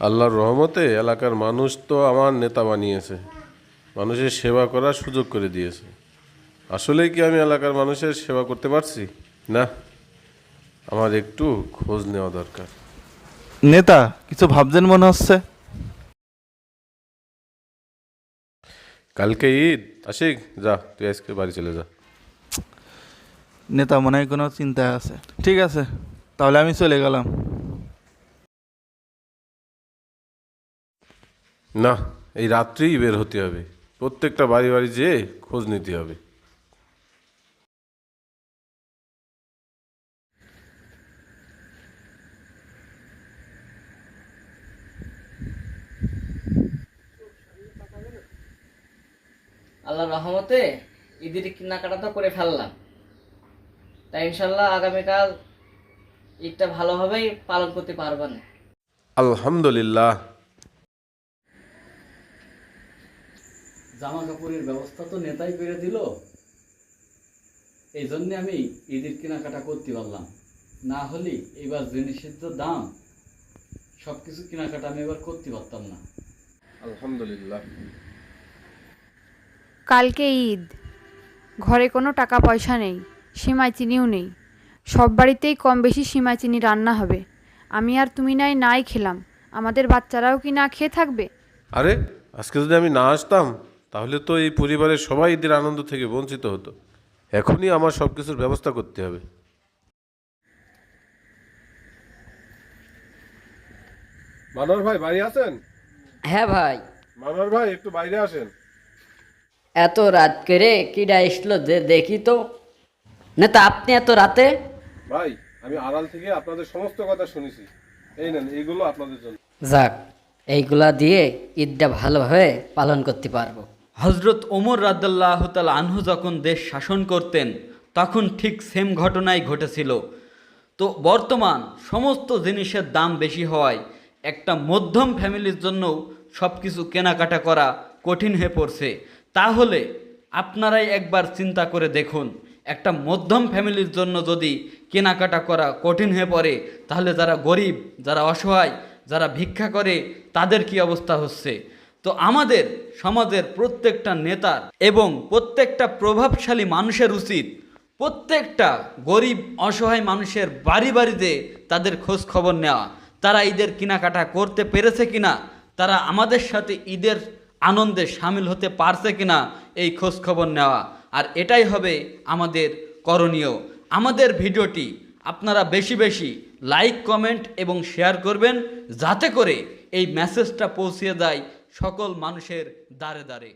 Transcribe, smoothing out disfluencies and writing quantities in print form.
আল্লাহর রহমতে এলাকার মানুষ তো আমার নেতা বানিয়েছে, মানুষের সেবা করার সুযোগ করে দিয়েছে। আসলে কি আমি এলাকার মানুষের সেবা করতে পারছি? না, আমার একটু খোঁজ নেওয়া দরকার। নেতা, কিছু ভাবছেন মনে হচ্ছে। কালকে ঈদ, আশিক যা, তুই আজকে বাড়ি চলে যা। নেতা মনে হয় কোনো চিন্তায় আছে। ঠিক আছে, তাহলে আমি চলে গেলাম। না, এই রাত্রেই বের হতে হবে, প্রত্যেকটা বাড়ি বাড়ি যেয়ে খোঁজ নিতে হবে। আল্লাহর রহমতে ঈদের কেনাকাটা তো করে ফেললাম, তাই ইনশাল্লাহ আগামীকাল ঈদটা ভালোভাবেই পালন করতে পারবেন। আলহামদুলিল্লাহ। জামা কাপড়ের ব্যবস্থা তো নেতাই করে দিল, এই জন্য আমি ঈদের কেনাকাটা করতে পারলাম। না হলে এবার জিনিসের যে দাম, সবকিছু কেনাকাটা আমি এবার করতে পারতাম না। আলহামদুলিল্লাহ। কালকে ঈদ, ঘরে কোনো টাকা পয়সা নেই, সিমাই চিনিও নেই। সব বাড়িতেই কম বেশি সিমাই চিনি রান্না হবে। আমি আর তুমি নাই খেলাম, আমাদের বাচ্চারাও কি না খেয়ে থাকবে? আরে, আজকে যদি আমি না আসতাম তাহলে তো এই পরিবারের সবাই ঈদের আনন্দ থেকে বঞ্চিত হতো। এখনই আমার সব কিছুর ব্যবস্থা করতে হবে। মানোয়ার ভাই বাড়ি আছেন? হ্যাঁ ভাই, মানোয়ার ভাই একটু বাইরে আসেন। এত রাত করে কিডা আসলো যে দেখি তো। নেতা, আপনি এত রাতে? ভাই, আমি আড়াল থেকে আপনাদের সমস্ত কথা শুনেছি। এই নেন, এইগুলো আপনাদের জন্য। যাক, এইগুলা দিয়ে ঈদটা ভালোভাবে পালন করতে পারবো। হজরত ওমর রাদিয়াল্লাহু তাআলা আনহু যখন দেশ শাসন করতেন তখন ঠিক সেম ঘটনাই ঘটেছিল। তো বর্তমান সমস্ত জিনিসের দাম বেশি হওয়ায় একটা মধ্যম ফ্যামিলির জন্যও সব কিছু কেনাকাটা করা কঠিন হয়ে পড়ছে। তাহলে আপনারাই একবার চিন্তা করে দেখুন, একটা মধ্যম ফ্যামিলির জন্য যদি কেনাকাটা করা কঠিন হয়ে পড়ে, তাহলে যারা গরিব, যারা অসহায়, যারা ভিক্ষা করে, তাদের কি অবস্থা হচ্ছে। তো আমাদের সমাজের প্রত্যেকটা নেতার এবং প্রত্যেকটা প্রভাবশালী মানুষের উচিত প্রত্যেকটা গরিব অসহায় মানুষের বাড়ি বাড়িতে তাদের খোঁজ খবর নেওয়া, তারা ঈদের কেনাকাটা করতে পেরেছে কিনা, তারা আমাদের সাথে ঈদের আনন্দে সামিল হতে পারছে কিনা, এই খোঁজ খবর নেওয়া। আর এটাই হবে আমাদের করণীয়। আমাদের ভিডিওটি আপনারা বেশি বেশি লাইক, কমেন্ট এবং শেয়ার করবেন, যাতে করে এই মেসেজটা পৌঁছে যায় সকল মানুষের দ্বারে দ্বারে।